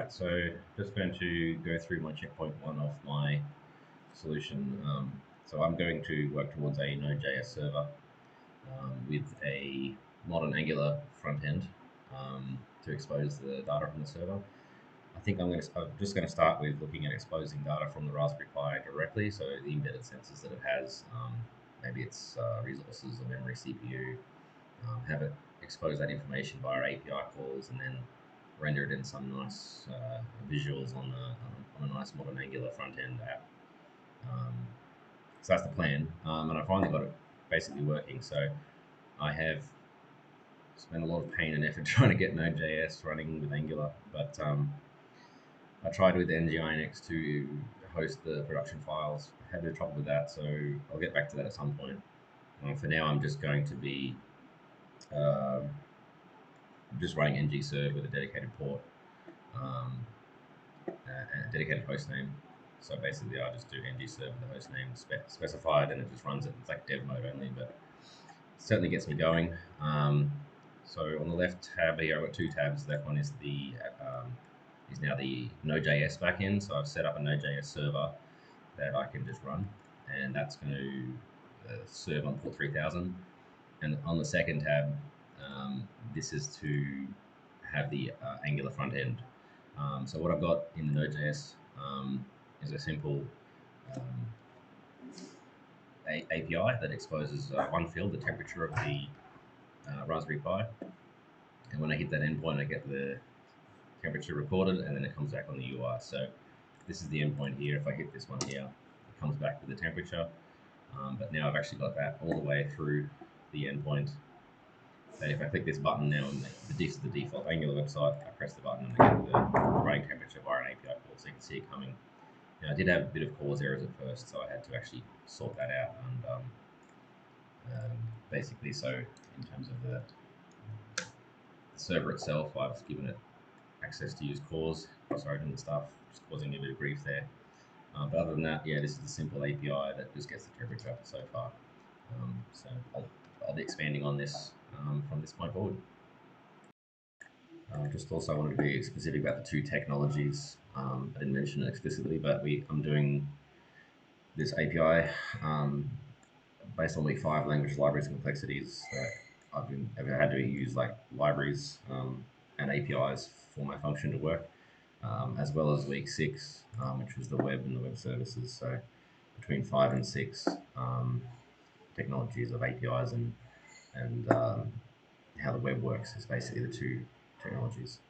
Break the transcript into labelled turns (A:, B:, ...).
A: Alright, so just going to go through my checkpoint one of my solution. So I'm going to work towards a Node.js server with a modern Angular front end to expose the data from the server. I think I'm just going to start with looking at exposing data from the Raspberry Pi directly, so the embedded sensors that it has, maybe its resources or memory, CPU, have it expose that information via API calls, and then render it in some nice visuals on a nice modern Angular front end app. So that's the plan, and I finally got it basically working. So I have spent a lot of pain and effort trying to get Node.js running with Angular, but I tried with Nginx to host the production files. I had a bit of trouble with that, so I'll get back to that at some point. For now, I'm just going to be just running ngserve with a dedicated port and a dedicated host name. So basically, I just do ngserve with the host name specified, and it just runs it. It's like dev mode only, but it certainly gets me going. So on the left tab here, I've got two tabs. Left one is is now the Node.js backend. So I've set up a Node.js server that I can just run, and that's going to serve on port 3000. And on the second tab, this is to have the Angular front end. So what I've got in the Node.js is a simple API that exposes one field, the temperature of the Raspberry Pi. And when I hit that endpoint, I get the temperature recorded, and then it comes back on the UI. So this is the endpoint here. If I hit this one here, it comes back with the temperature. But now I've actually got that all the way through the endpoint. And if I click this button now on this is the default Angular website, I press the button and I get the running temperature via an API call, so you can see it coming. Now, I did have a bit of cause errors at first, so I had to actually sort that out. And basically, so in terms of the server itself, I've given it access to use cause, cross-origin and stuff, just causing me a bit of grief there. But other than that, yeah, this is a simple API that just gets the temperature so far. So I'll be expanding on this from this point forward. Just also wanted to be specific about the two technologies. I didn't mention it explicitly, but I'm doing this API based on week 5 language libraries complexities. I've had to use like libraries and APIs for my function to work, as well as week 6, which was the web and the web services. So between 5 and 6, technologies of APIs and how the web works is basically the two technologies.